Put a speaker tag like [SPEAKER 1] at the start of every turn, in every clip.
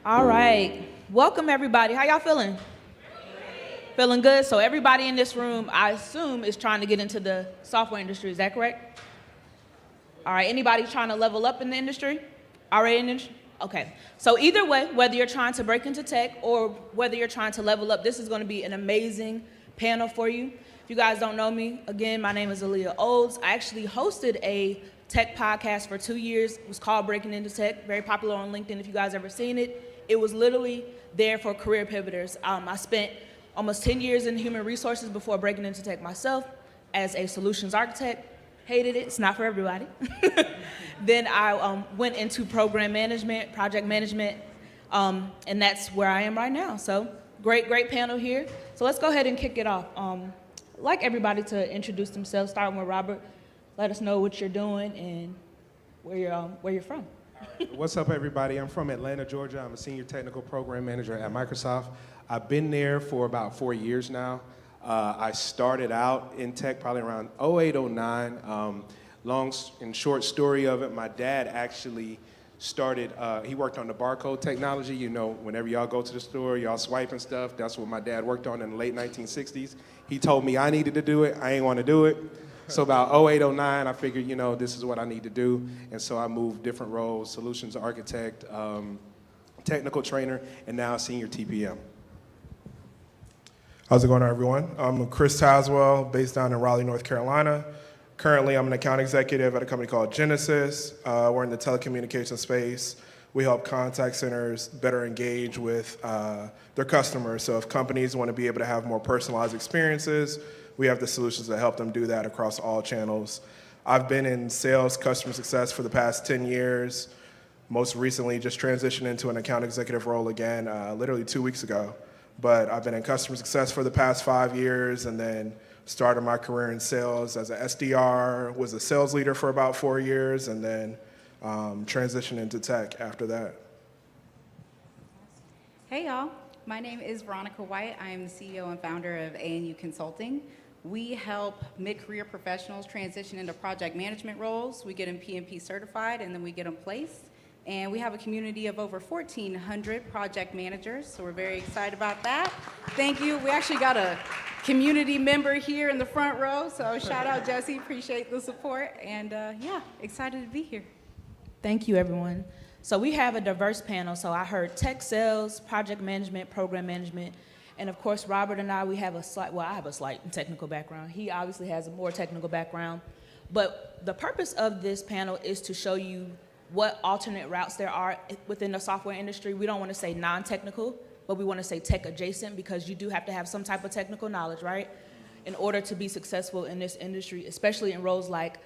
[SPEAKER 1] All right. Welcome, everybody. How y'all feeling? Feeling good? So everybody in this room, I assume, is trying to get into the software industry. Is that correct? All right. Anybody trying to level up in the industry? Already in the industry? Okay. So either way, whether you're trying to break into tech or whether you're trying to level up, this is going to be an amazing panel for you. If you guys don't know me, again, my name is Aaliyah Olds. I actually hosted a tech podcast for 2 years. It was called Breaking Into Tech, very popular on LinkedIn if you guys ever seen it. It was literally there for career pivoters. I spent almost 10 years in human resources before breaking into tech myself as a solutions architect. Hated it, it's not for everybody. Then I went into program management, project management, and that's where I am right now. So great panel here. So let's go ahead and kick it off. I'd like everybody to introduce themselves, starting with Robert. Let us know what you're doing and where you're from.
[SPEAKER 2] What's up, everybody? I'm from Atlanta, Georgia. I'm a senior technical program manager at Microsoft. I've been there for about 4 years now. I started out in tech probably around 08, 09. Long and short story of it, my dad actually started, he worked on the barcode technology. You know, whenever y'all go to the store, y'all swiping stuff. That's what my dad worked on in the late 1960s. He told me I needed to do it. I ain't want to do it. So about 08, 09, I figured, you know, this is what I need to do. And so I moved different roles, solutions architect, technical trainer, and now senior TPM.
[SPEAKER 3] How's it going, everyone? I'm Chris Taswell, based down in Raleigh, North Carolina. Currently, I'm an account executive at a company called Genesis. We're in the telecommunications space. We help contact centers better engage with their customers. So if companies want to be able to have more personalized experiences, we have the solutions that help them do that across all channels. I've been in sales, customer success for the past 10 years. Most recently, just transitioned into an account executive role again, literally 2 weeks ago. But I've been in customer success for the past 5 years, and then started my career in sales as an SDR, was a sales leader for about 4 years, and then transitioned into tech after that.
[SPEAKER 4] Hey y'all, my name is Veronica White. I am the CEO and founder of ANU Consulting. We help mid-career professionals transition into project management roles. We get them PMP certified, and then we get them placed. And we have a community of over 1,400 project managers, so we're very excited about that. Thank you. We actually got a community member here in the front row, so shout out Jesse, appreciate the support, and yeah, excited to be here.
[SPEAKER 1] Thank you, everyone. So we have a diverse panel. So I heard tech sales, project management, program management, and of course, Robert and I have a slight technical background. He obviously has a more technical background, but the purpose of this panel is to show you what alternate routes there are within the software industry. We don't want to say non-technical, but we want to say tech adjacent, because you do have to have some type of technical knowledge, right? In order to be successful in this industry, especially in roles like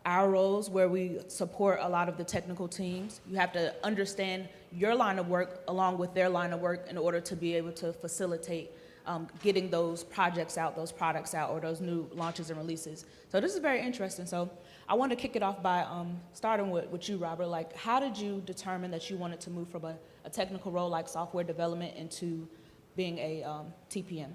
[SPEAKER 1] our roles where we support a lot of the technical teams. You have to understand your line of work along with their line of work in order to be able to facilitate getting those projects out, those products out, or those new launches and releases. So this is very interesting. So I want to kick it off by starting with you, Robert. Like, how did you determine that you wanted to move from a technical role like software development into being a TPM?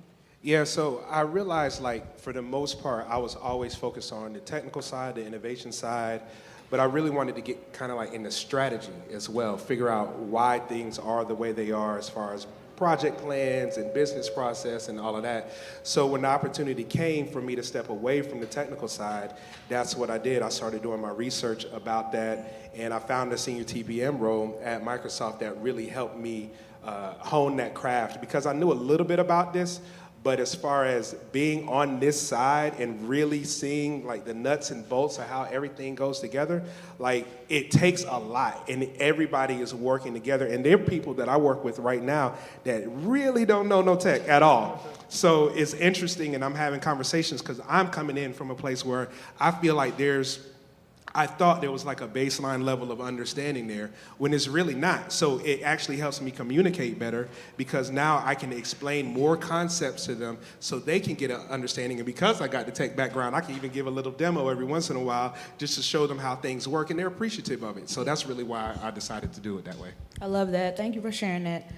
[SPEAKER 2] Yeah, so I realized, like, for the most part, I was always focused on the technical side, the innovation side, but I really wanted to get kind of like in the strategy as well, figure out why things are the way they are as far as project plans and business process and all of that. So when the opportunity came for me to step away from the technical side, that's what I did. I started doing my research about that, and I found a senior TPM role at Microsoft that really helped me hone that craft, because I knew a little bit about this, but as far as being on this side and really seeing like the nuts and bolts of how everything goes together, like it takes a lot, and everybody is working together. And there are people that I work with right now that really don't know no tech at all. So it's interesting, and I'm having conversations because I'm coming in from a place where I feel like I thought there was like a baseline level of understanding there, when it's really not. So it actually helps me communicate better, because now I can explain more concepts to them so they can get an understanding. And because I got the tech background, I can even give a little demo every once in a while just to show them how things work, and they're appreciative of it. So that's really why I decided to do it that way.
[SPEAKER 1] I love that. Thank you for sharing that.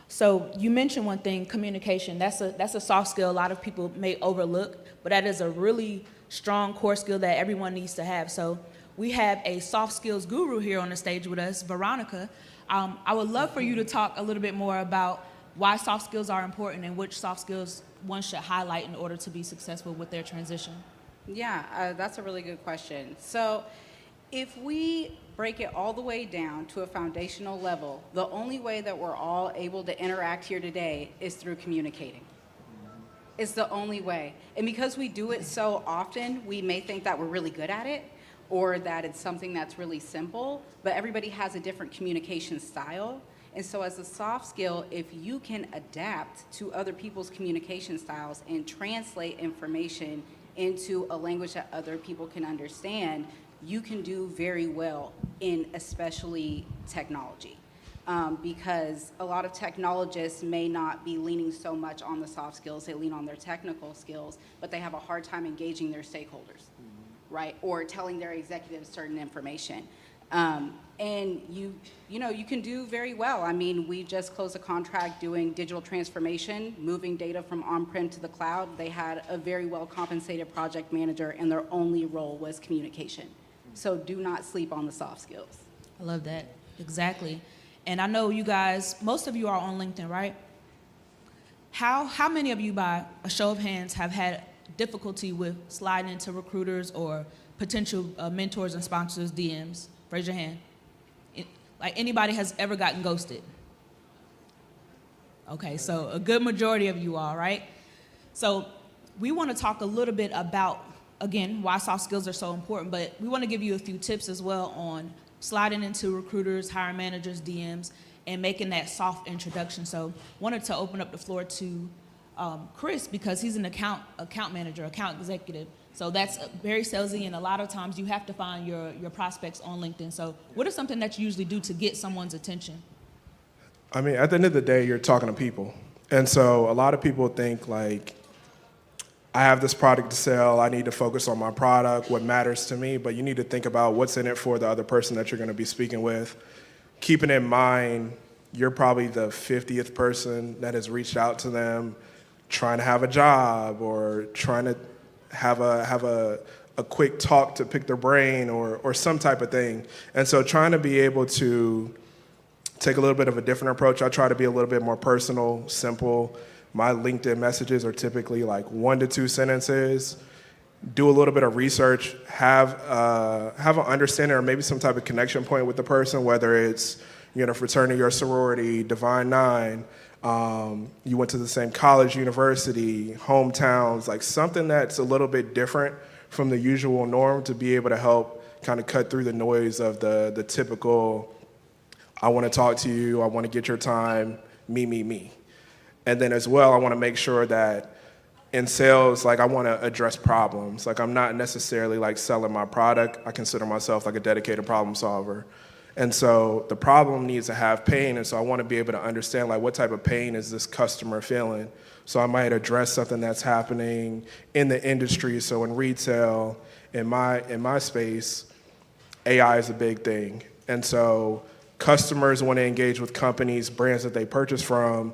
[SPEAKER 1] So you mentioned one thing, communication. That's a soft skill a lot of people may overlook, but that is a really strong core skill that everyone needs to have. So we have a soft skills guru here on the stage with us, Veronica. I would love for you to talk a little bit more about why soft skills are important and which soft skills one should highlight in order to be successful with their transition.
[SPEAKER 4] Yeah, that's a really good question. So if we break it all the way down to a foundational level, the only way that we're all able to interact here today is through communicating. It's the only way. And because we do it so often, we may think that we're really good at it or that it's something that's really simple, but everybody has a different communication style. And so as a soft skill, if you can adapt to other people's communication styles and translate information into a language that other people can understand, you can do very well in especially technology. Because a lot of technologists may not be leaning so much on the soft skills, they lean on their technical skills, but they have a hard time engaging their stakeholders, right? Or telling their executives certain information. And you can do very well. I mean, we just closed a contract doing digital transformation, moving data from on-prem to the cloud. They had a very well compensated project manager and their only role was communication. So do not sleep on the soft skills.
[SPEAKER 1] I love that. Exactly. And I know you guys, most of you are on LinkedIn, right? How many of you, by a show of hands, have had difficulty with sliding into recruiters or potential mentors and sponsors' DMs? Raise your hand. Like anybody has ever gotten ghosted? Okay, so a good majority of you all, right? So we want to talk a little bit about, again, why soft skills are so important, but we want to give you a few tips as well on sliding into recruiters, hiring managers, DMs, and making that soft introduction. So wanted to open up the floor to Chris because he's an account manager, account executive. So that's very salesy, and a lot of times you have to find your prospects on LinkedIn. So what is something that you usually do to get someone's attention?
[SPEAKER 3] I mean, at the end of the day, you're talking to people. And so a lot of people think like, I have this product to sell, I need to focus on my product, what matters to me, but you need to think about what's in it for the other person that you're gonna be speaking with. Keeping in mind, you're probably the 50th person that has reached out to them trying to have a job or trying to have a quick talk to pick their brain or some type of thing. And so trying to be able to take a little bit of a different approach. I try to be a little bit more personal, simple. My LinkedIn messages are typically like 1 to 2 sentences. Do a little bit of research, have an understanding or maybe some type of connection point with the person, whether it's fraternity or sorority, Divine Nine, you went to the same college, university, hometowns, like something that's a little bit different from the usual norm to be able to help kind of cut through the noise of the typical, I want to talk to you, I want to get your time, me. And then as well, I want to make sure that in sales, like I want to address problems. Like I'm not necessarily like selling my product. I consider myself like a dedicated problem solver. And so the problem needs to have pain. And so I want to be able to understand like what type of pain is this customer feeling? So I might address something that's happening in the industry. So in retail, in my space, AI is a big thing. And so customers want to engage with companies, brands that they purchase from,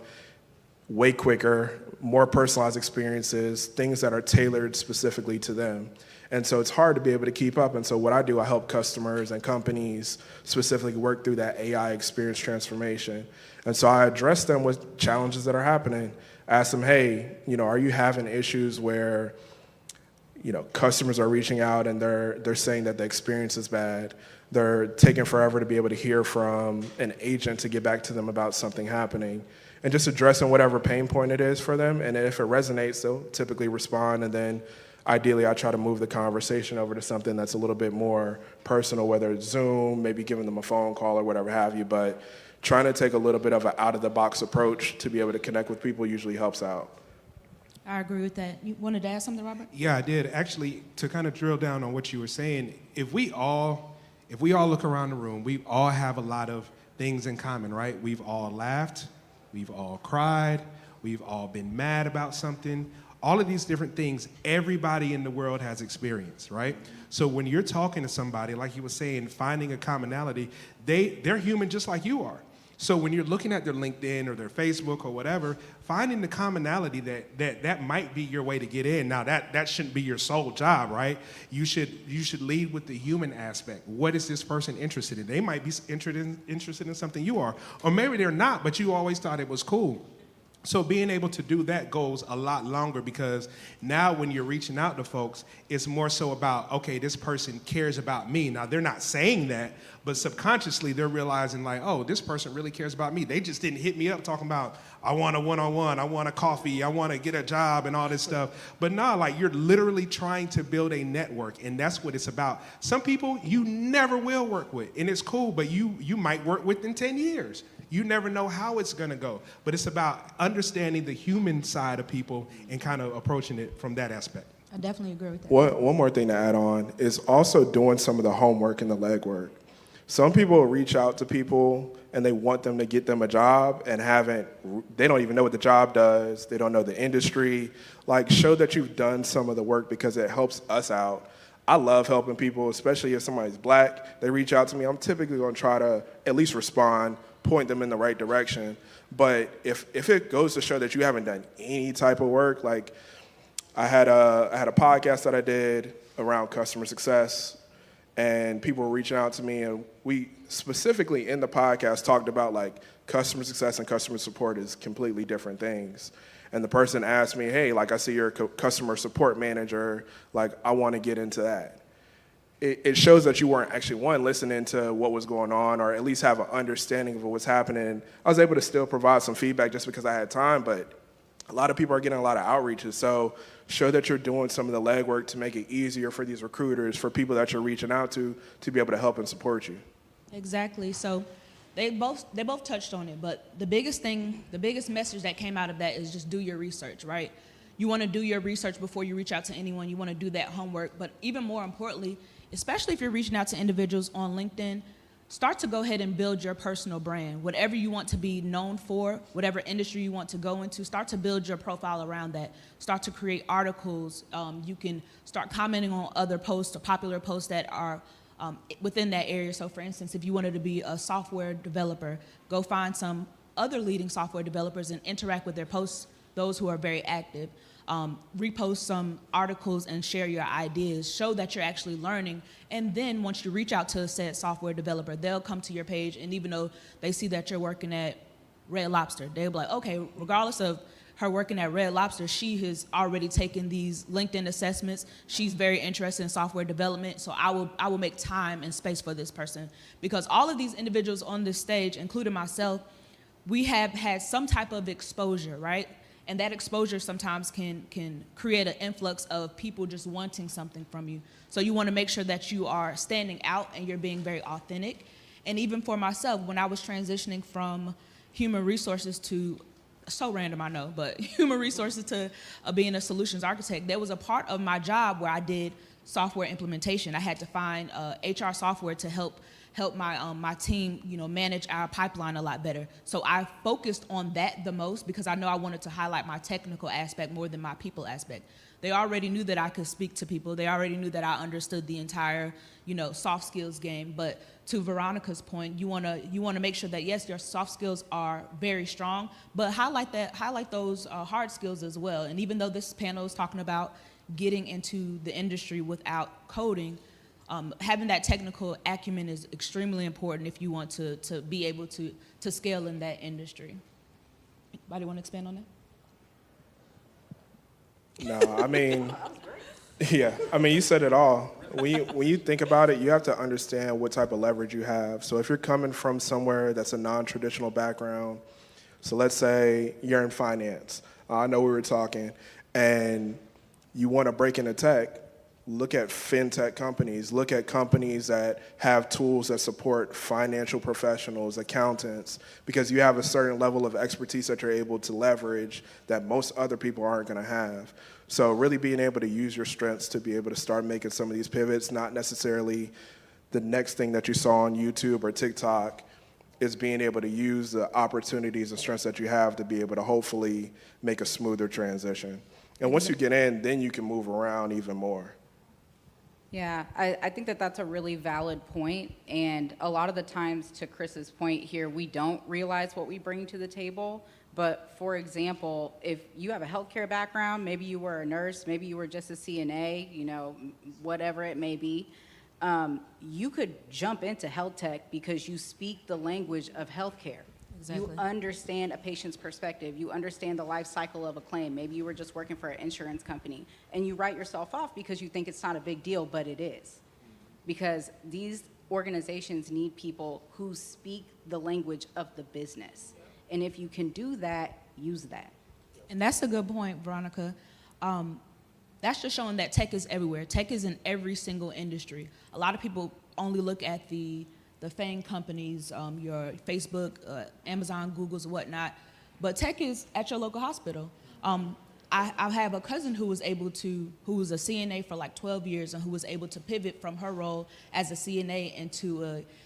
[SPEAKER 3] way quicker, more personalized experiences, things that are tailored specifically to them. And so it's hard to be able to keep up. And so what I do, I help customers and companies specifically work through that AI experience transformation. And so I address them with challenges that are happening. Ask them, hey, are you having issues where, customers are reaching out and they're saying that the experience is bad. They're taking forever to be able to hear from an agent to get back to them about something happening. And just addressing whatever pain point it is for them. And if it resonates, they'll typically respond. And then ideally, I try to move the conversation over to something that's a little bit more personal, whether it's Zoom, maybe giving them a phone call or whatever have you. But trying to take a little bit of an out-of-the-box approach to be able to connect with people usually helps out.
[SPEAKER 1] I agree with that. You wanted to add something, Robert?
[SPEAKER 2] Yeah, I did. Actually, to kind of drill down on what you were saying, if we all look around the room, we all have a lot of things in common, right? We've all laughed. We've all cried. We've all been mad about something. All of these different things, everybody in the world has experienced, right? So when you're talking to somebody, like you were saying, finding a commonality, they're human just like you are. So when you're looking at their LinkedIn or their Facebook or whatever, finding the commonality that might be your way to get in. Now that shouldn't be your sole job, right? You should lead with the human aspect. What is this person interested in? They might be interested in something you are, or maybe they're not, but you always thought it was cool. So being able to do that goes a lot longer, because now when you're reaching out to folks, it's more so about, okay, this person cares about me. Now they're not saying that, but subconsciously they're realizing like, oh, this person really cares about me. They just didn't hit me up talking about, I want a one-on-one, I want a coffee, I want to get a job and all this stuff. But no, like you're literally trying to build a network, and that's what it's about. Some people you never will work with, and it's cool, but you might work with in 10 years. You never know how it's gonna go, but it's about understanding the human side of people and kind of approaching it from that aspect.
[SPEAKER 1] I definitely agree with that.
[SPEAKER 3] One more thing to add on is also doing some of the homework and the legwork. Some people reach out to people and they want them to get them a job and they don't even know what the job does. They don't know the industry. Like, show that you've done some of the work, because it helps us out. I love helping people, especially if somebody's black. They reach out to me. I'm typically gonna try to at least respond, point them in the right direction. But if it goes to show that you haven't done any type of work, like I had a podcast that I did around customer success, and people were reaching out to me, and we specifically in the podcast talked about like customer success and customer support is completely different things. And the person asked me, hey, like I see you're a customer support manager, like I want to get into that. It shows that you weren't actually, one, listening to what was going on, or at least have an understanding of what was happening. I was able to still provide some feedback just because I had time, but a lot of people are getting a lot of outreaches. So show that you're doing some of the legwork to make it easier for these recruiters, for people that you're reaching out to be able to help and support you.
[SPEAKER 1] Exactly. So they both touched on it, but the biggest message that came out of that is just do your research, right? You want to do your research before you reach out to anyone. You want to do that homework, but even more importantly, especially if you're reaching out to individuals on LinkedIn, start to go ahead and build your personal brand. Whatever you want to be known for, whatever industry you want to go into, start to build your profile around that. Start to create articles. You can start commenting on other posts or popular posts that are within that area. So for instance, if you wanted to be a software developer, go find some other leading software developers and interact with their posts, those who are very active. Repost some articles and share your ideas. Show that you're actually learning. And then once you reach out to a said software developer, they'll come to your page, and even though they see that you're working at Red Lobster, they'll be like, okay, regardless of her working at Red Lobster, she has already taken these LinkedIn assessments. She's very interested in software development, so I will make time and space for this person. Because all of these individuals on this stage, including myself, we have had some type of exposure, right? And that exposure sometimes can create an influx of people just wanting something from you. So you want to make sure that you are standing out and you're being very authentic. And even for myself, when I was transitioning from human resources to, so random I know, but human resources to being a solutions architect, there was a part of my job where I did software implementation. I had to find HR software to help my team, manage our pipeline a lot better. So I focused on that the most because I know I wanted to highlight my technical aspect more than my people aspect. They already knew that I could speak to people. They already knew that I understood the entire, soft skills game. But to Veronica's point, you wanna make sure that yes, your soft skills are very strong, but highlight those hard skills as well. And even though this panel is talking about getting into the industry without coding, having that technical acumen is extremely important if you want to be able to scale in that industry. Anybody want to expand on that?
[SPEAKER 3] No, I mean, yeah, you said it all. When you think about it, you have to understand what type of leverage you have. So if you're coming from somewhere that's a non-traditional background, so let's say you're in finance. I know we were talking, and you want to break into tech, look at fintech companies, look at companies that have tools that support financial professionals, accountants, because you have a certain level of expertise that you're able to leverage that most other people aren't going to have. So really being able to use your strengths to be able to start making some of these pivots, not necessarily the next thing that you saw on YouTube or TikTok, is being able to use the opportunities and strengths that you have to be able to hopefully make a smoother transition. And once you get in, then you can move around even more.
[SPEAKER 4] Yeah, I think that that's a really valid point, and a lot of the times, to Chris's point here, we don't realize what we bring to the table. But for example, if you have a healthcare background, maybe you were a nurse, maybe you were just a CNA, you know, whatever it may be, you could jump into health tech because you speak the language of healthcare.
[SPEAKER 1] Exactly.
[SPEAKER 4] You understand a patient's perspective. You understand the life cycle of a claim. Maybe you were just working for an insurance company, and you write yourself off because you think it's not a big deal, but it is. Because these organizations need people who speak the language of the business. And if you can do that, use that.
[SPEAKER 1] And that's a good point, Veronica. That's just showing that tech is everywhere. Tech is in every single industry. A lot of people only look at the FANG companies, your Facebook, Amazon, Google's, and whatnot. But tech is at your local hospital. I have a cousin who was a CNA for like 12 years and who was able to pivot from her role as a CNA into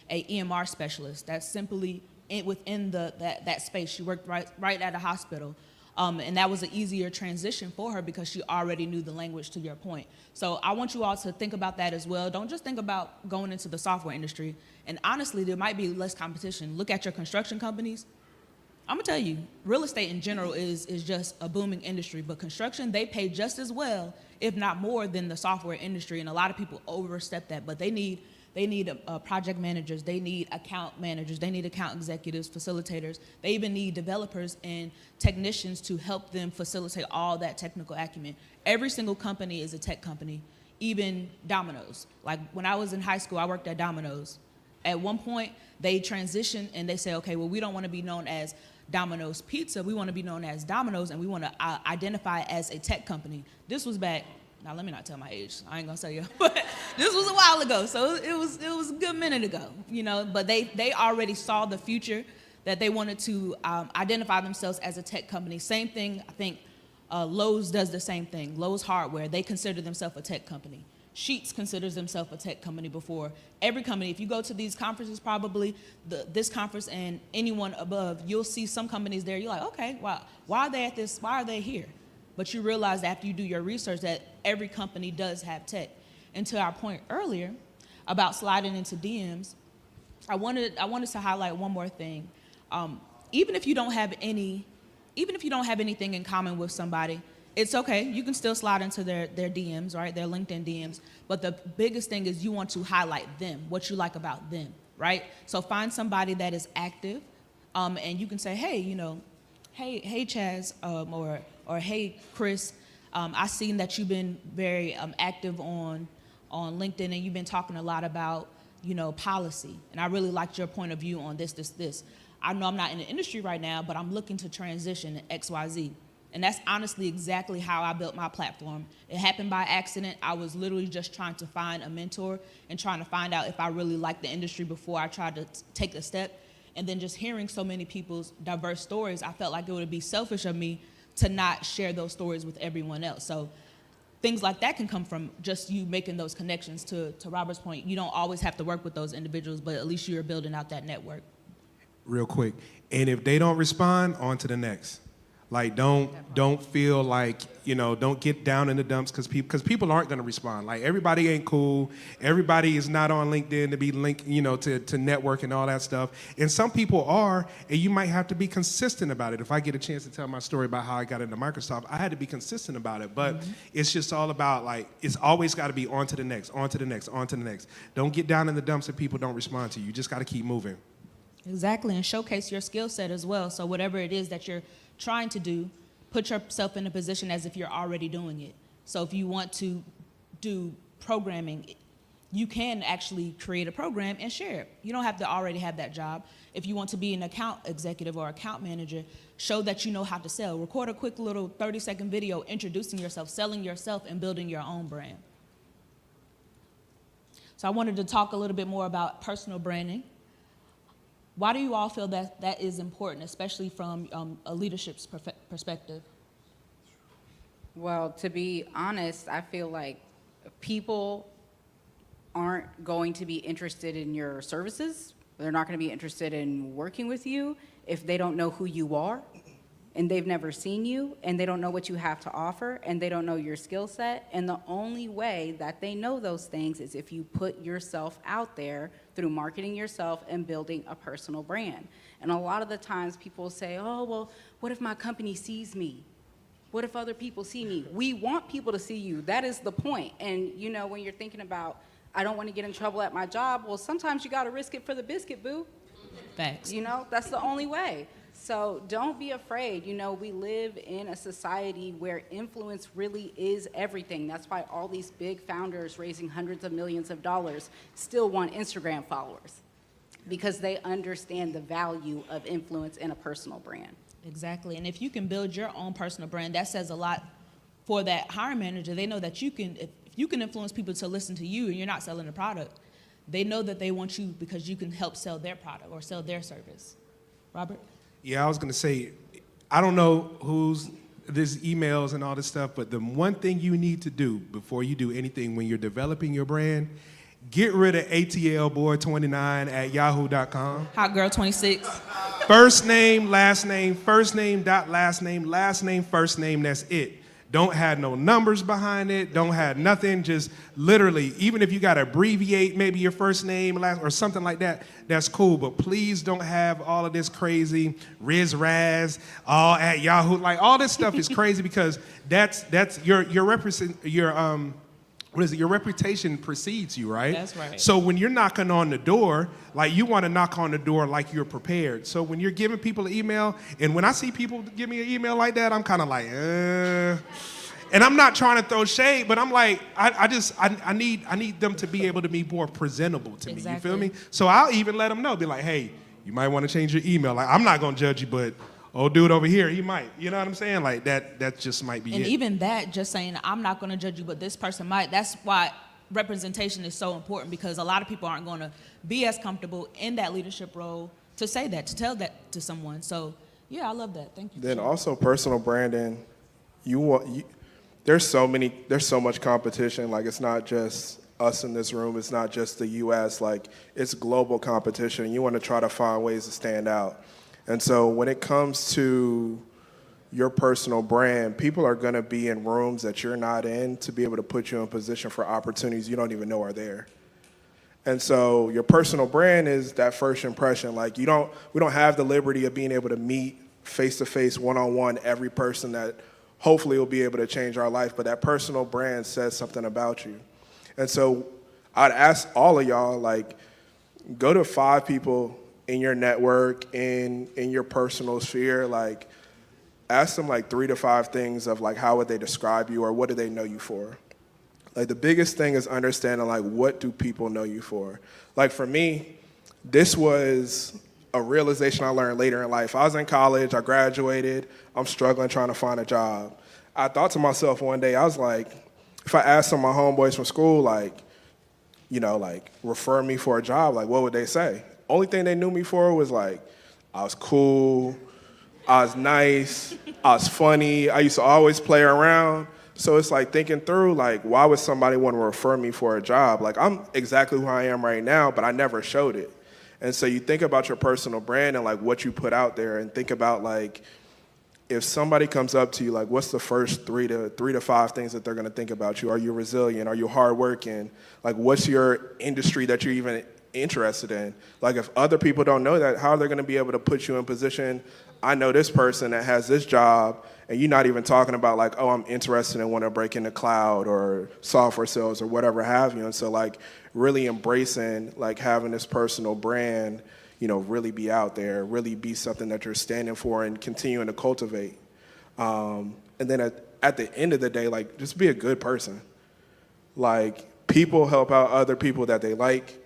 [SPEAKER 1] a EMR specialist. That's simply within that space. She worked right at a hospital. And that was an easier transition for her because she already knew the language, to your point. So I want you all to think about that as well. Don't just think about going into the software industry. And honestly, there might be less competition. Look at your construction companies. I'm gonna tell you, real estate in general is just a booming industry, but construction, they pay just as well, if not more, than the software industry. And a lot of people overstep that, but they need project managers, they need account managers, they need account executives, facilitators. They even need developers and technicians to help them facilitate all that technical acumen. Every single company is a tech company, even Domino's. Like when I was in high school, I worked at Domino's. At one point, they transitioned and they say, okay, well, we don't want to be known as Domino's Pizza. We want to be known as Domino's, and we want to identify as a tech company. This was back. Now, let me not tell my age. I ain't gonna tell you, but this was a while ago, so it was a good minute ago, you know. But they already saw the future, that they wanted to identify themselves as a tech company. Same thing, I think Lowe's does the same thing. Lowe's Hardware, they consider themselves a tech company. Sheets considers themselves a tech company before. Every company, if you go to these conferences, probably this conference and anyone above, you'll see some companies there. You're like, okay, why are they at this? Why are they here? But you realize after you do your research that every company does have tech. And to our point earlier about sliding into DMs, I wanted to highlight one more thing. Even if you don't have anything in common with somebody, it's okay. You can still slide into their DMs, right? Their LinkedIn DMs. But the biggest thing is you want to highlight them, what you like about them, right? So find somebody that is active, and you can say, hey, you know, hey Chaz, or hey Chris, I've seen that you've been very active on LinkedIn, and you've been talking a lot about, you know, policy. And I really liked your point of view on this. I know I'm not in the industry right now, but I'm looking to transition to XYZ. And that's honestly exactly how I built my platform. It happened by accident. I was literally just trying to find a mentor and trying to find out if I really liked the industry before I tried to take the step. And then just hearing so many people's diverse stories, I felt like it would be selfish of me to not share those stories with everyone else. So things like that can come from just you making those connections. To Robert's point, you don't always have to work with those individuals, but at least you're building out that network.
[SPEAKER 2] Real quick. And if they don't respond, on to the next. Like, don't feel like, you know, don't get down in the dumps because people aren't going to respond. Like, everybody ain't cool. Everybody is not on LinkedIn to be linked, you know, to network and all that stuff. And some people are, and you might have to be consistent about it. If I get a chance to tell my story about how I got into Microsoft, I had to be consistent about it. But it's just all about, like, it's always got to be on to the next, on to the next, on to the next. Don't get down in the dumps if people don't respond to you. You just got to keep moving.
[SPEAKER 1] Exactly, and showcase your skill set as well. So whatever it is that you're trying to do, put yourself in a position as if you're already doing it. So if you want to do programming, you can actually create a program and share it. You don't have to already have that job. If you want to be an account executive or account manager, show that you know how to sell. Record a quick little 30-second video introducing yourself, selling yourself, and building your own brand. So I wanted to talk a little bit more about personal branding. Why do you all feel that that is important, especially from a leadership's perspective?
[SPEAKER 4] Well, to be honest, I feel like people aren't going to be interested in your services. They're not going to be interested in working with you if they don't know who you are. and they've never seen you, and they don't know what you have to offer, and they don't know your skill set. And the only way that they know those things is if you put yourself out there through marketing yourself and building a personal brand. And a lot of the times people say, oh, well, what if my company sees me? What if other people see me? We want people to see you. That is the point. And you know, when you're thinking about, I don't want to get in trouble at my job, well, sometimes you got to risk it for the biscuit, boo.
[SPEAKER 1] Facts.
[SPEAKER 4] You know, that's the only way. So don't be afraid. You know, we live in a society where influence really is everything. That's why all these big founders raising hundreds of millions of dollars still want Instagram followers, because they understand the value of influence in a personal brand.
[SPEAKER 1] Exactly. And if you can build your own personal brand, that says a lot for that hiring manager. They know that you can, if you can influence people to listen to you and you're not selling the product, they know that they want you because you can help sell their product or sell their service. Robert?
[SPEAKER 2] Yeah, I was gonna say, I don't know who's this emails and all this stuff, but the one thing you need to do before you do anything when you're developing your brand, get rid of atlboy29@yahoo.com.
[SPEAKER 1] Hot Girl 26.
[SPEAKER 2] First name, last name, first name, dot last name, first name, that's it. Don't have no numbers behind it, don't have nothing, just literally, even if you gotta abbreviate maybe your first name, last, or something like that, that's cool, but please don't have all of this crazy Riz Raz, all at Yahoo, like all this stuff is crazy because that's your your reputation precedes you, right?
[SPEAKER 1] That's right.
[SPEAKER 2] So when you're knocking on the door, like you want to knock on the door like you're prepared. So when you're giving people an email, and when I see people give me an email like that, I'm kind of like, and I'm not trying to throw shade, but I'm like, I need them to be able to be more presentable to me. You feel me? So I'll even let them know, be like, hey, you might want to change your email. Like I'm not gonna judge you, but old dude over here, he might. You know what I'm saying? Like that just might be
[SPEAKER 1] And
[SPEAKER 2] it.
[SPEAKER 1] even that, just saying, I'm not going to judge you, but this person might. That's why representation is so important, because a lot of people aren't going to be as comfortable in that leadership role to say that, to tell that to someone. So, yeah, I love that. Thank you.
[SPEAKER 3] Then also personal branding, there's so much competition. Like it's not just us in this room. It's not just the U.S. Like it's global competition. You want to try to find ways to stand out. And so when it comes to your personal brand, people are going to be in rooms that you're not in to be able to put you in position for opportunities you don't even know are there. And so your personal brand is that first impression. Like we don't have the liberty of being able to meet face-to-face, one-on-one every person that hopefully will be able to change our life, but that personal brand says something about you. And so I'd ask all of y'all, like, go to 5 people in your network, in your personal sphere, like ask them like 3 to 5 things of like how would they describe you or what do they know you for. Like the biggest thing is understanding like what do people know you for. Like for me, this was a realization I learned later in life. I was in college, I graduated, I'm struggling trying to find a job. I thought to myself one day, I was like, if I asked some of my homeboys from school, like, you know, like refer me for a job, like what would they say? Only thing they knew me for was like, I was cool, I was nice, I was funny, I used to always play around. So it's like thinking through, like, why would somebody want to refer me for a job? Like, I'm exactly who I am right now, but I never showed it. And so you think about your personal brand and like what you put out there, and think about like, if somebody comes up to you, like what's the first 3 to 5 things that they're gonna think about you? Are you resilient? Are you hardworking? Like what's your industry that you're even interested in? Like if other people don't know that, how are they gonna be able to put you in position? I know this person that has this job, and you're not even talking about like, oh, I'm interested in wanting to break into cloud or software sales or whatever have you. And so like really embracing like having this personal brand, you know, really be out there, really be something that you're standing for and continuing to cultivate. And then at the end of the day, like just be a good person. Like people help out other people that they like,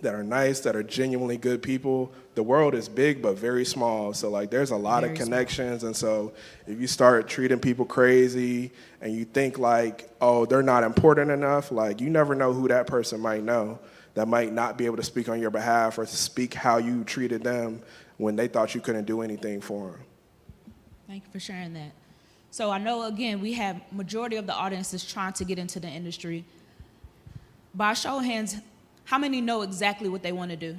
[SPEAKER 3] that are nice, that are genuinely good people. The world is big but very small, so like there's a lot of connections. And so if you start treating people crazy and you think like, oh, they're not important enough, like you never know who that person might know that might not be able to speak on your behalf or to speak how you treated them when they thought you couldn't do anything for them.
[SPEAKER 1] Thank you for sharing that. So I know, again, we have majority of the audience is trying to get into the industry. By show of hands, how many know exactly what they want to do?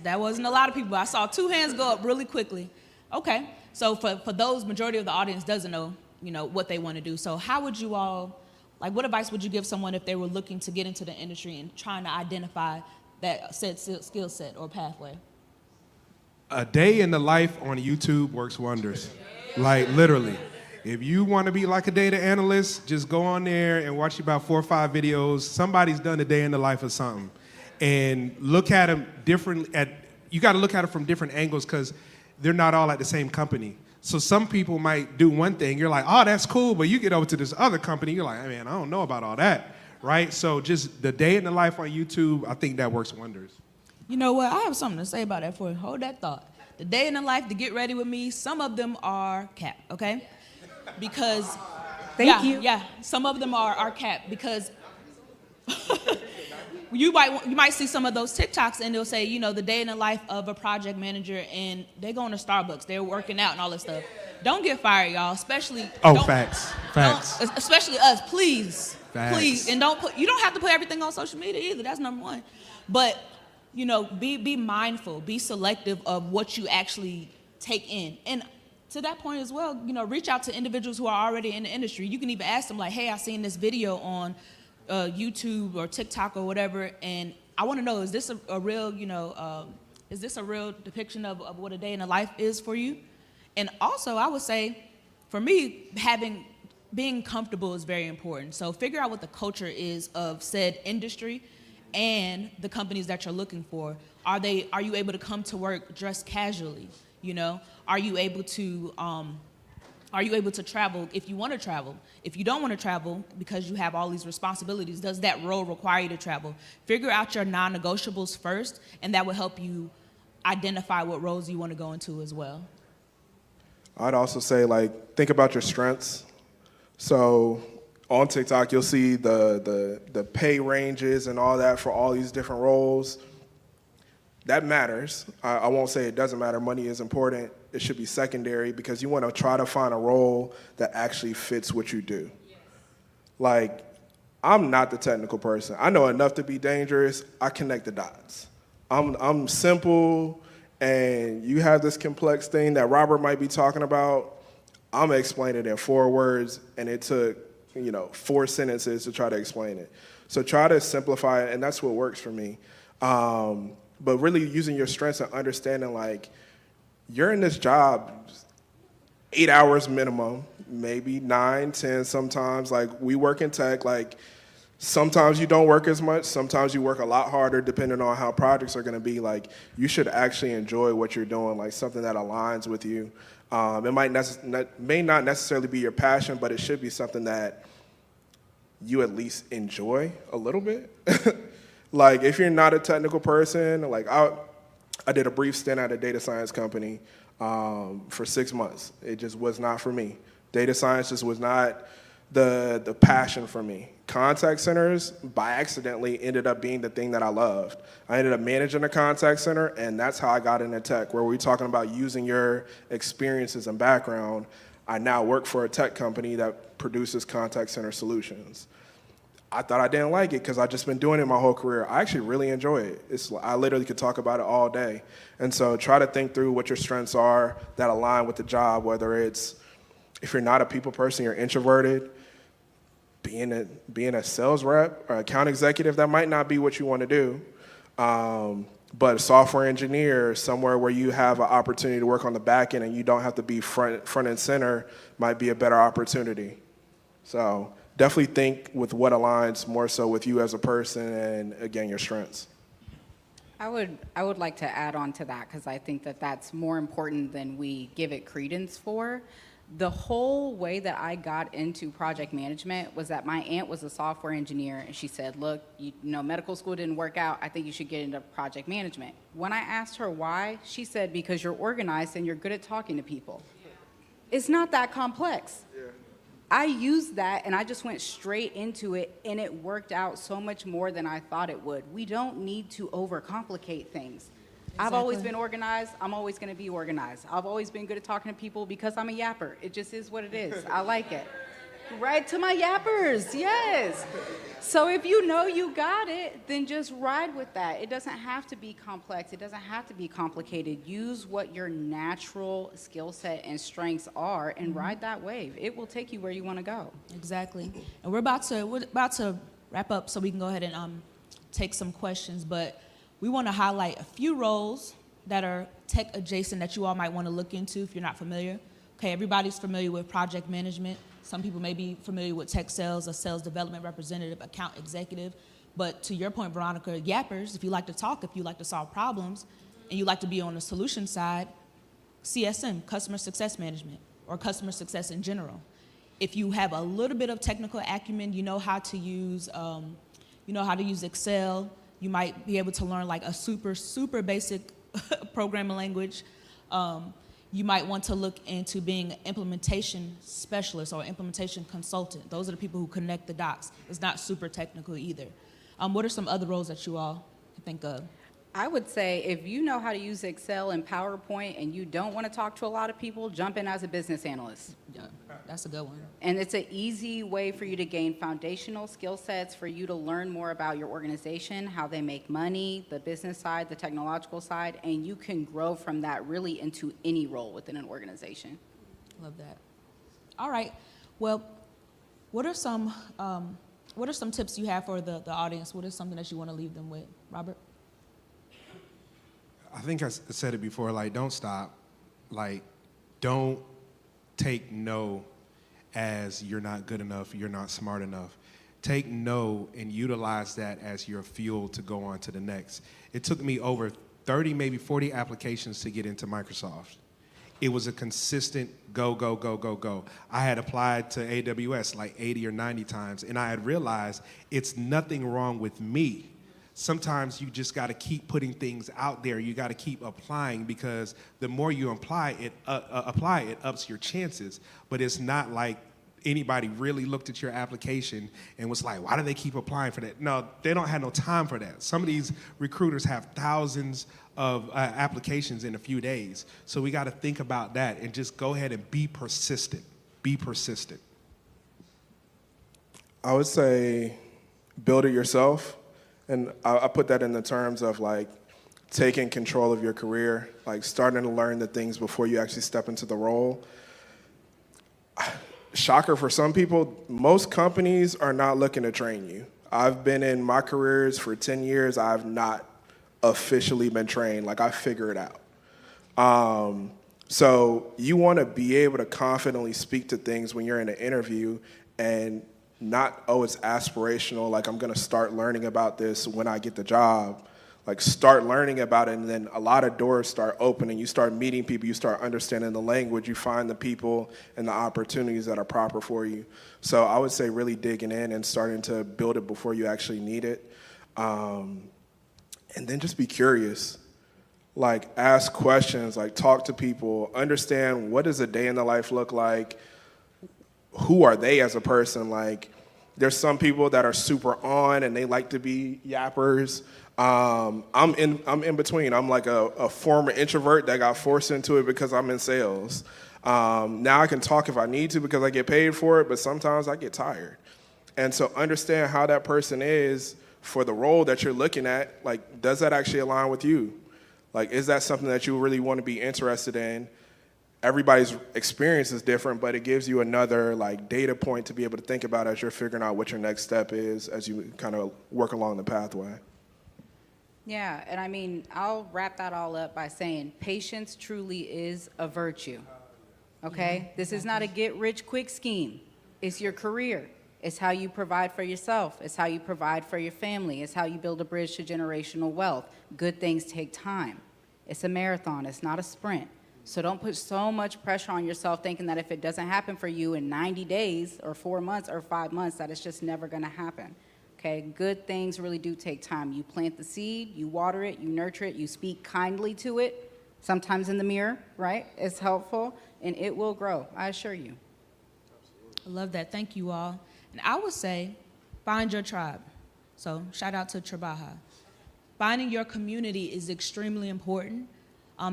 [SPEAKER 1] That wasn't a lot of people. I saw 2 hands go up really quickly. Okay, so for those, majority of the audience doesn't know, what they want to do. So how would you all, what advice would you give someone if they were looking to get into the industry and trying to identify that said skill set or pathway?
[SPEAKER 2] A day in the life on YouTube works wonders. Like, literally. If you want to be like a data analyst, just go on there and watch about 4 or 5 videos. Somebody's done a day in the life of something. And look at them you got to look at it from different angles because they're not all at the same company. So some people might do one thing, you're like, oh, that's cool, but you get over to this other company, you're like, man, I don't know about all that, right? So just the day in the life on YouTube, I think that works wonders.
[SPEAKER 1] You know what? I have something to say about that for you. Hold that thought. The day in the life to get ready with me, some of them are cap, okay? Because
[SPEAKER 4] Thank you.
[SPEAKER 1] Yeah, some of them are cap because you might see some of those TikToks and they'll say, the day in the life of a project manager, and they're going to Starbucks, they're working out and all that stuff. Don't get fired, y'all, especially.
[SPEAKER 2] Facts.
[SPEAKER 1] Especially us, please.
[SPEAKER 2] Facts.
[SPEAKER 1] Please. And you don't have to put everything on social media either. That's number one. But, be mindful, be selective of what you actually take in. And to that point as well, reach out to individuals who are already in the industry. You can even ask them hey, I seen this video on YouTube or TikTok or whatever, and I want to know, is this a real, is this a real depiction of what a day in the life is for you? And also, I would say, for me, being comfortable is very important. So figure out what the culture is of said industry and the companies that you're looking for. Are you able to come to work dressed casually? Are you able to travel if you want to travel? If you don't want to travel because you have all these responsibilities, does that role require you to travel? Figure out your non-negotiables first, and that will help you identify what roles you want to go into as well.
[SPEAKER 3] I'd also say, think about your strengths. So on TikTok, you'll see the pay ranges and all that for all these different roles. That matters. I won't say it doesn't matter. Money is important. It should be secondary because you want to try to find a role that actually fits what you do. I'm not the technical person. I know enough to be dangerous. I connect the dots. I'm simple, and you have this complex thing that Robert might be talking about. I'm gonna explain it in 4 words, and it took 4 sentences to try to explain it. So try to simplify it, and that's what works for me. But really using your strengths and understanding, you're in this job 8 hours minimum, maybe 9, 10 sometimes. We work in tech. Sometimes you don't work as much. Sometimes you work a lot harder depending on how projects are going to be. You should actually enjoy what you're doing, something that aligns with you. It may not necessarily be your passion, but it should be something that you at least enjoy a little bit. If you're not a technical person, I did a brief stint at a data science company for 6 months. It just was not for me. Data science just was not the passion for me. Contact centers, by accidentally, ended up being the thing that I loved. I ended up managing a contact center, and that's how I got into tech, where we're talking about using your experiences and background. I now work for a tech company that produces contact center solutions. I thought I didn't like it because I've just been doing it my whole career. I actually really enjoy it. I literally could talk about it all day. And so try to think through what your strengths are that align with the job, whether it's, if you're not a people person, you're introverted, being a sales rep or account executive, that might not be what you want to do. But a software engineer, somewhere where you have an opportunity to work on the back end and you don't have to be front and center, might be a better opportunity. So definitely think with what aligns more so with you as a person and, again, your strengths.
[SPEAKER 4] I would like to add on to that because I think that that's more important than we give it credence for. The whole way that I got into project management was that my aunt was a software engineer, and she said, look, medical school didn't work out. I think you should get into project management. When I asked her why, she said, because you're organized and you're good at talking to people. It's not that complex. Yeah. I used that, and I just went straight into it, and it worked out so much more than I thought it would. We don't need to overcomplicate things. Exactly. I've always been organized. I'm always going to be organized. I've always been good at talking to people because I'm a yapper. It just is what it is. I like it. Right to my yappers, yes. So if you know you got it, then just ride with that. It doesn't have to be complex. It doesn't have to be complicated. Use what your natural skill set and strengths are and ride that wave. It will take you where you want to go.
[SPEAKER 1] Exactly. And we're about to wrap up so we can go ahead and take some questions, but we want to highlight a few roles that are tech adjacent that you all might want to look into if you're not familiar. Okay, everybody's familiar with project management. Some people may be familiar with tech sales, a sales development representative, account executive. But to your point, Veronica, yappers, if you like to talk, if you like to solve problems, and you like to be on the solution side, CSM, customer success management, or customer success in general. If you have a little bit of technical acumen, you know how to use Excel. You might be able to learn like a super basic programming language. You might want to look into being an implementation specialist or implementation consultant. Those are the people who connect the dots. It's not super technical either. What are some other roles that you all can think of?
[SPEAKER 4] I would say if you know how to use Excel and PowerPoint and you don't want to talk to a lot of people, jump in as a business analyst.
[SPEAKER 1] Yeah, that's a good one.
[SPEAKER 4] And it's an easy way for you to gain foundational skill sets, for you to learn more about your organization, how they make money, the business side, the technological side, and you can grow from that really into any role within an organization.
[SPEAKER 1] Love that. All right. Well, what are some tips you have for the audience? What is something that you want to leave them with, Robert?
[SPEAKER 2] I think I said it before, like, don't stop. Like, don't take no as you're not good enough, you're not smart enough. Take no and utilize that as your fuel to go on to the next. It took me over 30, maybe 40 applications to get into Microsoft. It was a consistent go, go, go, go, go. I had applied to AWS like 80 or 90 times, and I had realized it's nothing wrong with me. Sometimes you just got to keep putting things out there. You got to keep applying, because the more you apply, it ups your chances. But it's not like anybody really looked at your application and was like, why do they keep applying for that? No, they don't have no time for that. Some of these recruiters have thousands of applications in a few days. So we got to think about that and just go ahead and be persistent. Be persistent.
[SPEAKER 3] I would say build it yourself. And I put that in the terms of like taking control of your career, like starting to learn the things before you actually step into the role. Shocker for some people, most companies are not looking to train you. I've been in my careers for 10 years. I've not officially been trained. Like, I figure it out. So you want to be able to confidently speak to things when you're in an interview and not, oh, it's aspirational, like I'm gonna start learning about this when I get the job. Like, start learning about it, and then a lot of doors start opening. You start meeting people, you start understanding the language, you find the people and the opportunities that are proper for you. So I would say really digging in and starting to build it before you actually need it. And then just be curious. Like, ask questions, like talk to people, understand what does a day in the life look like, who are they as a person. Like, there's some people that are super on and they like to be yappers. I'm in between. I'm like a former introvert that got forced into it because I'm in sales. Now I can talk if I need to because I get paid for it, but sometimes I get tired. And so understand how that person is for the role that you're looking at. Like, does that actually align with you? Like, is that something that you really want to be interested in? Everybody's experience is different, but it gives you another like data point to be able to think about as you're figuring out what your next step is as you kind of work along the pathway.
[SPEAKER 4] Yeah, and I mean, I'll wrap that all up by saying patience truly is a virtue, okay? This is not a get-rich-quick scheme. It's your career. It's how you provide for yourself. It's how you provide for your family. It's how you build a bridge to generational wealth. Good things take time. It's a marathon. It's not a sprint. So don't put so much pressure on yourself thinking that if it doesn't happen for you in 90 days or 4 months or 5 months, that it's just never going to happen. Okay, good things really do take time. You plant the seed, you water it, you nurture it, you speak kindly to it, sometimes in the mirror, right? It's helpful, and it will grow, I assure you.
[SPEAKER 1] I love that. Thank you all. And I would say find your tribe. So shout out to Trabaja. Finding your community is extremely important.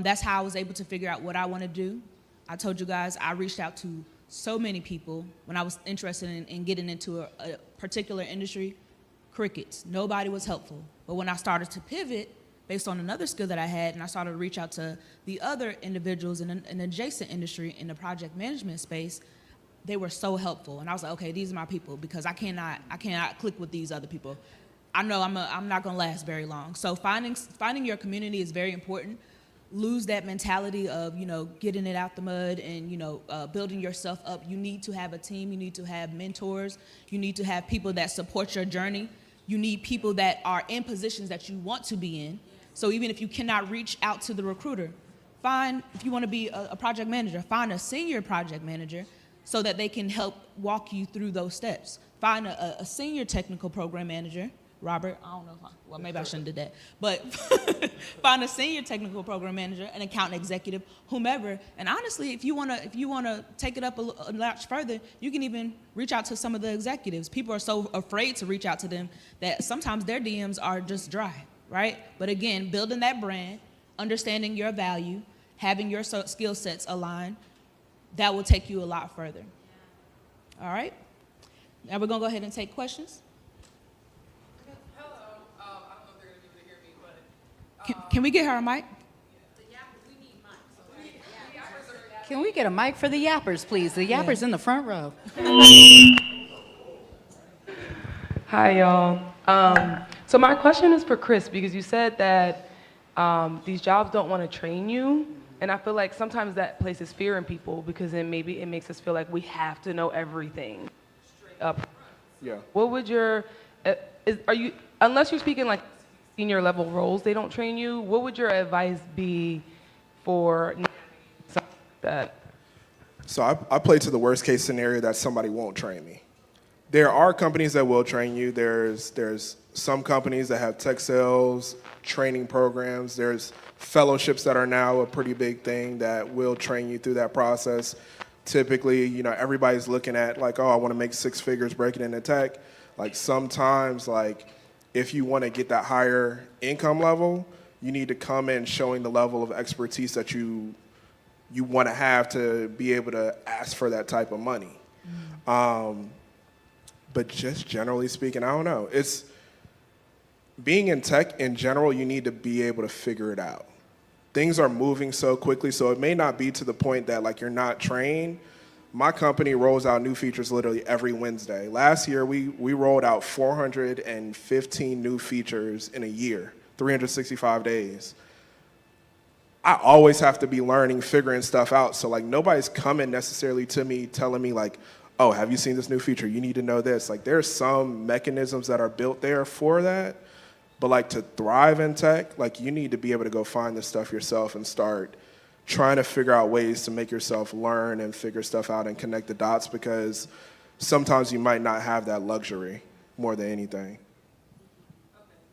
[SPEAKER 1] That's how I was able to figure out what I want to do. I told you guys I reached out to so many people when I was interested in getting into a particular industry, crickets. Nobody was helpful. But when I started to pivot based on another skill that I had, and I started to reach out to the other individuals in an adjacent industry in the project management space, they were so helpful. And I was like, okay, these are my people, because I cannot click with these other people. I know I'm not gonna last very long. So finding your community is very important. Lose that mentality of, getting it out the mud and, building yourself up. You need to have a team. You need to have mentors. You need to have people that support your journey. You need people that are in positions that you want to be in. So even if you cannot reach out to the recruiter, if you want to be a project manager, find a senior project manager so that they can help walk you through those steps. Find a senior technical program manager. Robert, I don't know, maybe I shouldn't have did that, but find a senior technical program manager, an account executive, whomever. And honestly, if you wanna take it up a notch further, you can even reach out to some of the executives. People are so afraid to reach out to them that sometimes their DMs are just dry, right? But again, building that brand, understanding your value, having your skill sets aligned, that will take you a lot further. All right? Now we're gonna go ahead and take questions. Can we get her a mic?
[SPEAKER 4] Can we get a mic for the yappers, please? The yappers in the front row.
[SPEAKER 5] Hi, y'all. So my question is for Chris, because you said that these jobs don't want to train you. And I feel like sometimes that places fear in people, because then maybe it makes us feel like we have to know everything straight up.
[SPEAKER 3] Yeah.
[SPEAKER 5] What would unless you're speaking like senior level roles, they don't train you, what would your advice be for something like that?
[SPEAKER 3] So I play to the worst case scenario that somebody won't train me. There are companies that will train you. There's some companies that have tech sales training programs. There's fellowships that are now a pretty big thing that will train you through that process. Typically, everybody's looking at like, oh, I want to make 6 figures breaking into tech. Like sometimes, if you want to get that higher income level, you need to come in showing the level of expertise that you want to have to be able to ask for that type of money. But just generally speaking, I don't know. It's being in tech in general, you need to be able to figure it out. Things are moving so quickly, so it may not be to the point that you're not trained. My company rolls out new features literally every Wednesday. Last year, we rolled out 415 new features in a year, 365 days. I always have to be learning, figuring stuff out. So nobody's coming necessarily to me telling me oh, have you seen this new feature? You need to know this. There's some mechanisms that are built there for that. But to thrive in tech, you need to be able to go find this stuff yourself and start trying to figure out ways to make yourself learn and figure stuff out and connect the dots, because sometimes you might not have that luxury more than anything.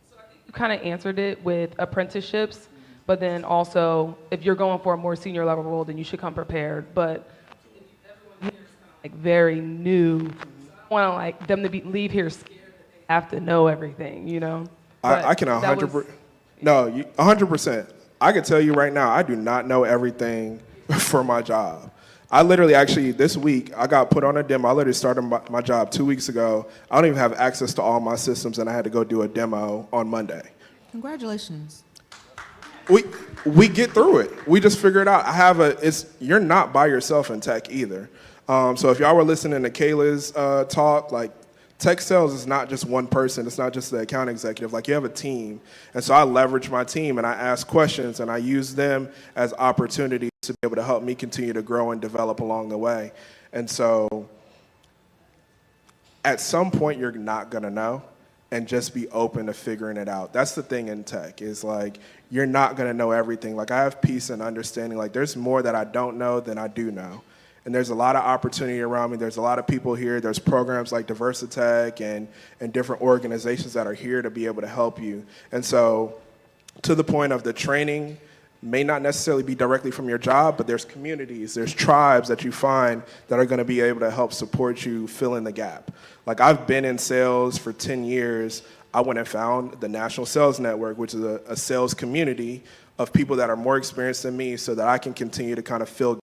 [SPEAKER 5] So I think you kind of answered it with apprenticeships, but then also if you're going for a more senior level role, then you should come prepared. But if everyone here is kind of very new, I want them to leave here scared that they have to know everything,
[SPEAKER 3] I can 100%. No, 100%. I can tell you right now, I do not know everything for my job. I literally this week, I got put on a demo. I literally started my job 2 weeks ago. I don't even have access to all my systems, and I had to go do a demo on Monday.
[SPEAKER 1] Congratulations.
[SPEAKER 3] We get through it. We just figure it out. You're not by yourself in tech either. So if y'all were listening to Kayla's talk, tech sales is not just one person. It's not just the account executive. You have a team. And so I leverage my team, and I ask questions, and I use them as opportunities to be able to help me continue to grow and develop along the way. And so at some point, you're not going to know, and just be open to figuring it out. That's the thing in tech is you're not going to know everything. I have peace and understanding. There's more that I don't know than I do know. And there's a lot of opportunity around me. There's a lot of people here. There's programs like Diverstech and different organizations that are here to be able to help you. And so to the point of the training may not necessarily be directly from your job, but there's communities, there's tribes that you find that are going to be able to help support you fill in the gap. I've been in sales for 10 years. I went and found the National Sales Network, which is a sales community of people that are more experienced than me, so that I can continue to kind of fill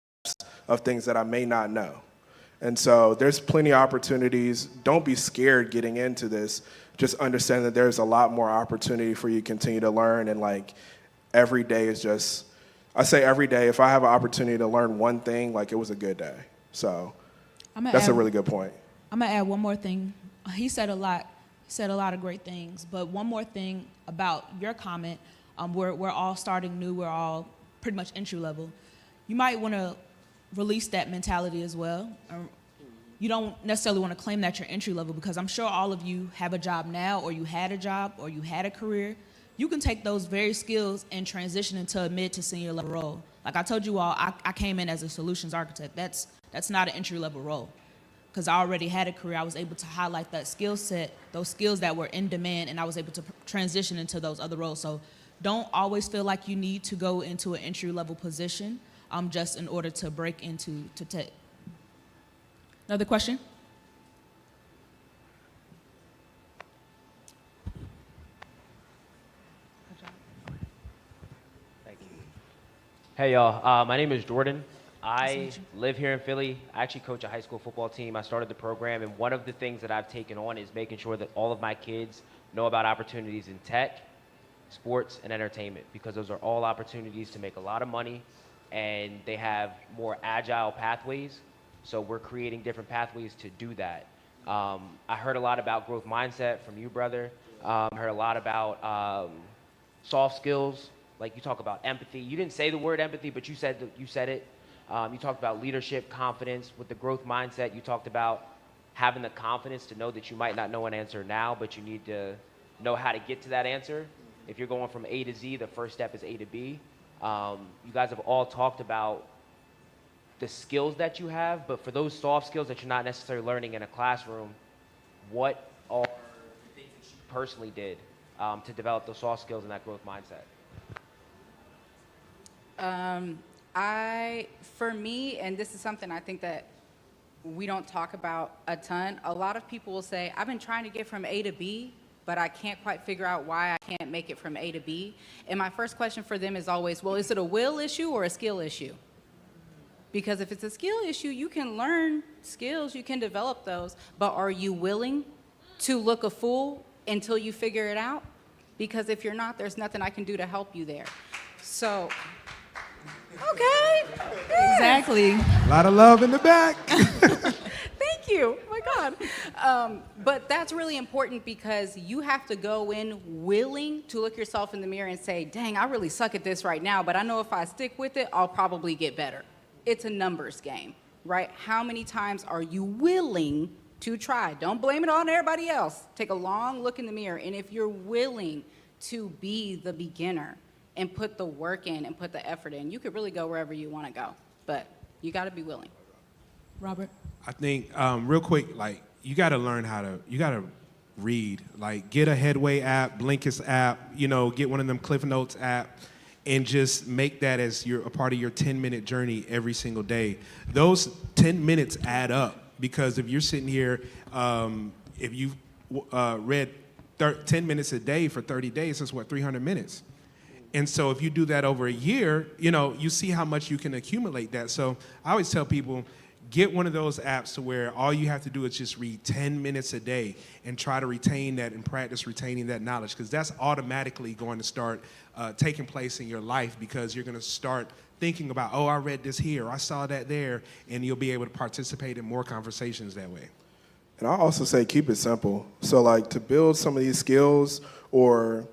[SPEAKER 3] of things that I may not know. And so there's plenty of opportunities. Don't be scared getting into this. Just understand that there's a lot more opportunity for you to continue to learn. And like every day is just, I say every day, if I have an opportunity to learn one thing, like it was a good day. So that's a really good point.
[SPEAKER 1] I'm gonna add one more thing. He said a lot. He said a lot of great things. But one more thing about your comment. We're all starting new. We're all pretty much entry level. You might want to release that mentality as well. You don't necessarily want to claim that you're entry level, because I'm sure all of you have a job now, or you had a job, or you had a career. You can take those very skills and transition into a mid to senior level role. Like I told you all, I came in as a solutions architect. That's not an entry level role, because I already had a career. I was able to highlight that skill set, those skills that were in demand, and I was able to transition into those other roles. So don't always feel like you need to go into an entry level position just in order to break into tech. Another question?
[SPEAKER 6] Thank you. Hey, y'all. My name is Jordan. I
[SPEAKER 1] meet you.
[SPEAKER 6] live here in Philly. I actually coach a high school football team. I started the program, and one of the things that I've taken on is making sure that all of my kids know about opportunities in tech, sports, and entertainment, because those are all opportunities to make a lot of money, and they have more agile pathways. So we're creating different pathways to do that. I heard a lot about growth mindset from you, brother. I heard a lot about soft skills. Like you talk about empathy. You didn't say the word empathy, but you said it. You talked about leadership, confidence. With the growth mindset, you talked about having the confidence to know that you might not know an answer now, but you need to know how to get to that answer. If you're going from A to Z, the first step is A to B. You guys have all talked about the skills that you have, but for those soft skills that you're not necessarily learning in a classroom, what are the things that you personally did to develop those soft skills and that growth mindset?
[SPEAKER 4] For me, and this is something I think that we don't talk about a ton, a lot of people will say, I've been trying to get from A to B, but I can't quite figure out why I can't make it from A to B. And my first question for them is always, well, is it a will issue or a skill issue? Because if it's a skill issue, you can learn skills, you can develop those, but are you willing to look a fool until you figure it out? Because if you're not, there's nothing I can do to help you there. So, okay. Yeah.
[SPEAKER 1] Exactly.
[SPEAKER 2] A lot of love in the back.
[SPEAKER 4] Thank you. Oh my God. But that's really important, because you have to go in willing to look yourself in the mirror and say, dang, I really suck at this right now, but I know if I stick with it, I'll probably get better. It's a numbers game, right? How many times are you willing to try? Don't blame it on everybody else. Take a long look in the mirror, and if you're willing to be the beginner and put the work in and put the effort in, you could really go wherever you want to go, but you got to be willing.
[SPEAKER 1] Robert?
[SPEAKER 2] I think, real quick, like, you got to learn you got to read. Like, get a Headway app, Blinkist app, get one of them Cliff Notes app, and just make that as a part of your 10-minute journey every single day. Those 10 minutes add up, because if you're sitting here, if you've read 10 minutes a day for 30 days, that's 300 minutes. And so if you do that over a year, you see how much you can accumulate that. So I always tell people, get one of those apps to where all you have to do is just read 10 minutes a day and try to retain that and practice retaining that knowledge, because that's automatically going to start taking place in your life, because you're going to start thinking about, oh, I read this here, I saw that there, and you'll be able to participate in more conversations that way.
[SPEAKER 3] And I also say keep it simple. So like to build some of these skills, or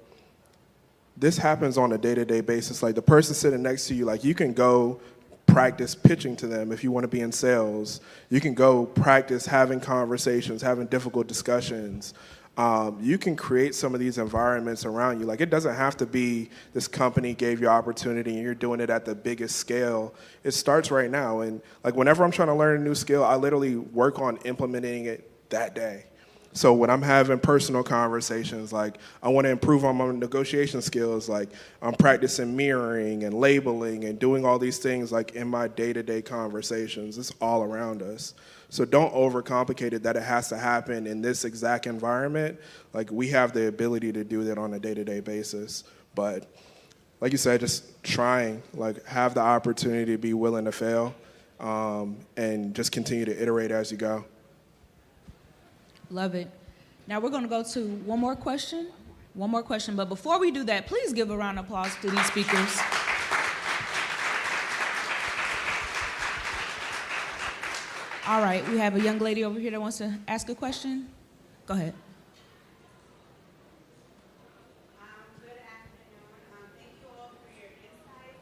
[SPEAKER 3] this happens on a day-to-day basis. Like the person sitting next to you, like you can go practice pitching to them if you want to be in sales. You can go practice having conversations, having difficult discussions. You can create some of these environments around you. Like it doesn't have to be this company gave you opportunity and you're doing it at the biggest scale. It starts right now. And like whenever I'm trying to learn a new skill, I literally work on implementing it that day. So when I'm having personal conversations, like I want to improve on my negotiation skills, like I'm practicing mirroring and labeling and doing all these things like in my day-to-day conversations. It's all around us. So don't overcomplicate it that it has to happen in this exact environment. Like we have the ability to do that on a day-to-day basis. But like you said, just trying, like have the opportunity to be willing to fail. and just continue to iterate as you go.
[SPEAKER 1] Love it. Now we're going to go to one more question. But before we do that, please give a round of applause to these speakers. All right, we have a young lady over here that wants to ask a question. Go ahead.
[SPEAKER 7] Good afternoon. Thank you all for your insights.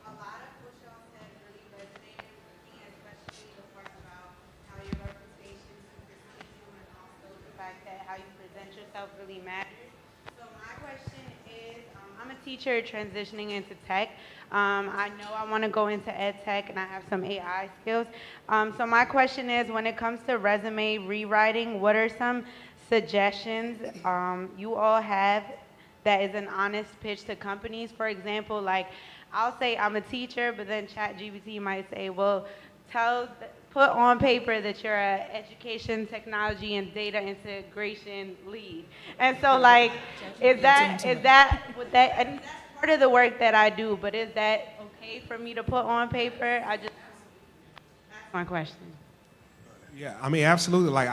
[SPEAKER 7] A lot of what y'all said really resonated with me, especially the part about how your reputation supersedes you and also the fact that how you present yourself really matters. So my question is, I'm a teacher transitioning into tech. I know I want to go into ed tech and I have some AI skills. So my question is, when it comes to resume rewriting, what are some suggestions you all have that is an honest pitch to companies? For example, like I'll say I'm a teacher, but then ChatGPT might say, well, put on paper that you're an education, technology, and data integration lead. And so like, and that's part of the work that I do, but is that okay for me to put on paper? That's my question.
[SPEAKER 2] Yeah, I mean, absolutely. Like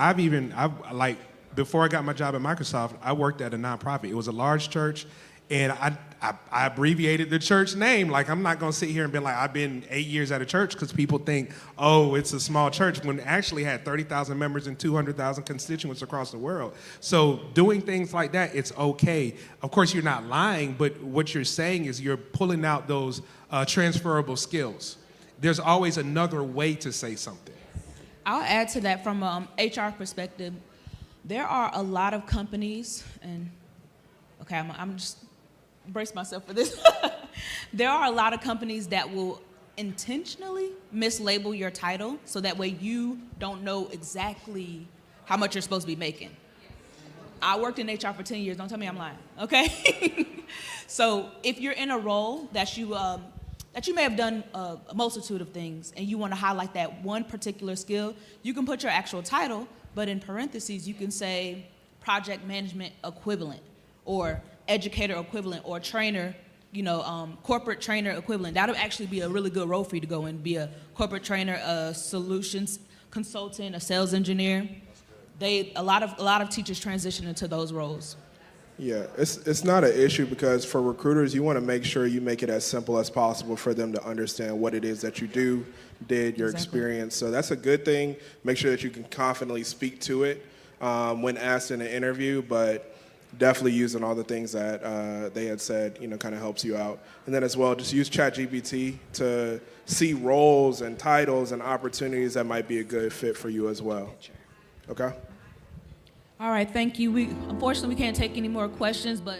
[SPEAKER 2] like before I got my job at Microsoft, I worked at a nonprofit. It was a large church, and I abbreviated the church name. Like, I'm not gonna sit here and be like, I've been 8 years at a church, because people think, oh, it's a small church, when it actually had 30,000 members and 200,000 constituents across the world. So doing things like that, it's okay. Of course, you're not lying, but what you're saying is you're pulling out those transferable skills. There's always another way to say something.
[SPEAKER 1] I'll add to that from an HR perspective. There are a lot of companies, and okay, I'm just brace myself for this. There are a lot of companies that will intentionally mislabel your title so that way you don't know exactly how much you're supposed to be making. I worked in HR for 10 years. Don't tell me I'm lying, okay? So if you're in a role that you may have done a multitude of things and you want to highlight that one particular skill, you can put your actual title, but in parentheses you can say project management equivalent or educator equivalent or trainer, corporate trainer equivalent. That'll actually be a really good role for you to go in, be a corporate trainer, a solutions consultant, a sales engineer. A lot of teachers transition into those roles.
[SPEAKER 3] Yeah, it's not an issue, because for recruiters, you want to make sure you make it as simple as possible for them to understand what it is that you did, your experience. So that's a good thing. Make sure that you can confidently speak to it when asked in an interview, but definitely using all the things that they had said, kind of helps you out. And then as well, just use ChatGPT to see roles and titles and opportunities that might be a good fit for you as well. Okay?
[SPEAKER 1] All right, thank you. Unfortunately, we can't take any more questions, but